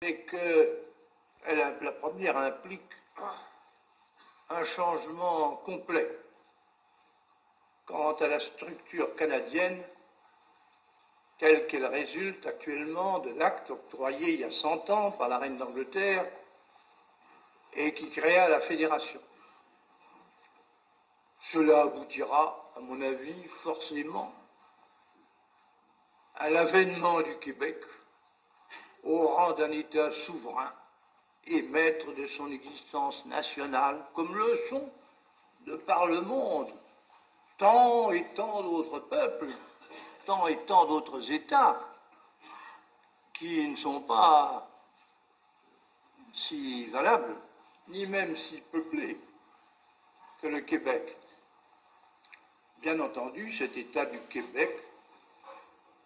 c'est que la première implique un changement complet quant à la structure canadienne telle qu'elle résulte actuellement de l'acte octroyé il y a 100 ans par la reine d'Angleterre et qui créa la fédération. Cela aboutira, à mon avis, forcément à l'avènement du Québec au rang d'un État souverain et maître de son existence nationale, comme le sont de par le monde tant et tant d'autres peuples, tant et tant d'autres États qui ne sont pas si valables, ni même si peuplés que le Québec. Bien entendu, cet État du Québec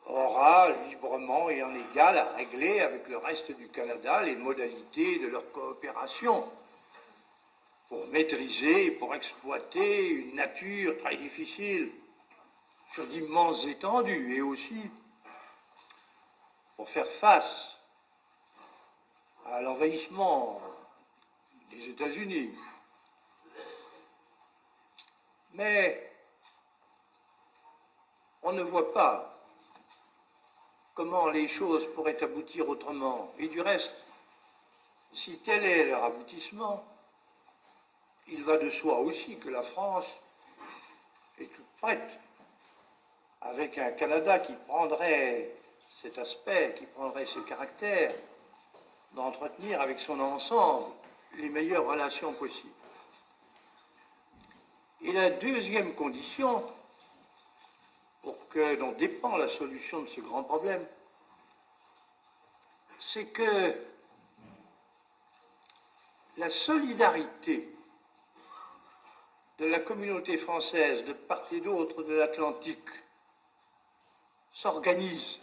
aura librement et en égal à régler avec le reste du Canada les modalités de leur coopération pour maîtriser et pour exploiter une nature très difficile sur d'immenses étendues et aussi pour faire face à l'envahissement des États-Unis. Mais on ne voit pas comment les choses pourraient aboutir autrement. Et du reste, si tel est leur aboutissement, il va de soi aussi que la France est toute prête, avec un Canada qui prendrait cet aspect, qui prendrait ce caractère, d'entretenir avec son ensemble les meilleures relations possibles. Et la deuxième condition, dont dépend la solution de ce grand problème, c'est que la solidarité de la communauté française de part et d'autre de l'Atlantique s'organise.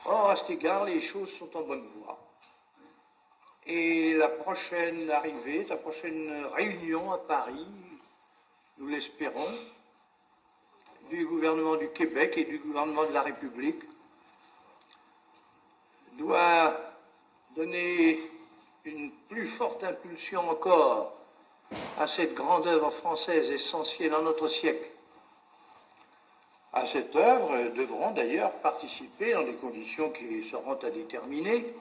Or, à cet égard, les choses sont en bonne voie. Et la prochaine arrivée, la prochaine réunion à Paris, nous l'espérons, du gouvernement du Québec et du gouvernement de la République, doit donner une plus forte impulsion encore à cette grande œuvre française essentielle dans notre siècle. À cette œuvre devront d'ailleurs participer, dans des conditions qui seront à déterminer,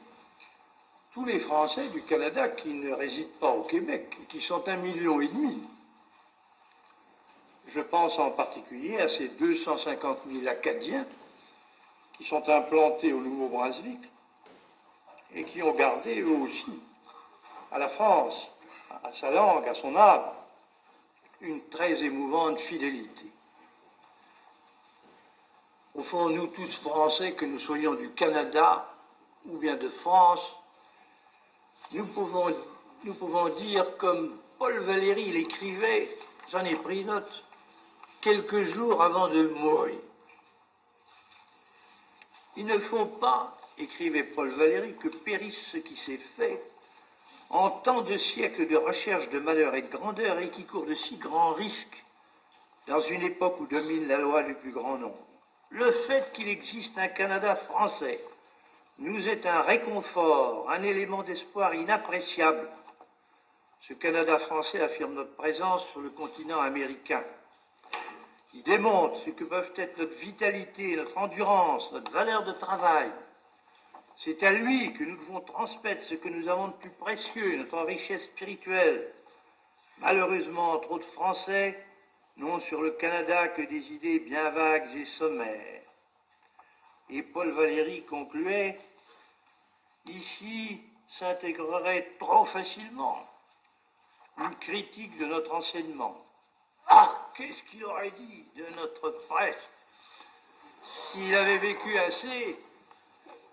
tous les Français du Canada qui ne résident pas au Québec, qui sont 1,5 million. Je pense en particulier à ces 250 000 Acadiens qui sont implantés au Nouveau-Brunswick et qui ont gardé eux aussi à la France, à sa langue, à son âme, une très émouvante fidélité. Au fond, nous tous Français, que nous soyons du Canada ou bien de France, nous pouvons dire comme Paul Valéry l'écrivait, j'en ai pris note, quelques jours avant de mourir. Il ne faut pas, écrivait Paul Valéry, que périsse ce qui s'est fait en tant de siècles de recherche de malheur et de grandeur et qui court de si grands risques dans une époque où domine la loi du plus grand nombre. Le fait qu'il existe un Canada français nous est un réconfort, un élément d'espoir inappréciable. Ce Canada français affirme notre présence sur le continent américain. Il démontre ce que peuvent être notre vitalité, notre endurance, notre valeur de travail. C'est à lui que nous devons transmettre ce que nous avons de plus précieux, notre richesse spirituelle. Malheureusement, trop de Français n'ont sur le Canada que des idées bien vagues et sommaires. Et Paul Valéry concluait, ici s'intégrerait trop facilement une critique de notre enseignement. Ah, qu'est-ce qu'il aurait dit de notre prêtre s'il avait vécu assez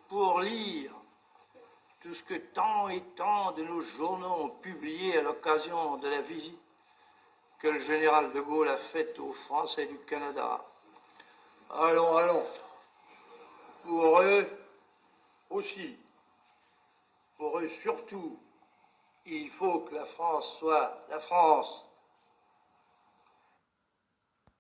pour lire tout ce que tant et tant de nos journaux ont publié à l'occasion de la visite que le général de Gaulle a faite aux Français du Canada. Allons, allons. Pour eux aussi, pour eux surtout, il faut que la France soit la France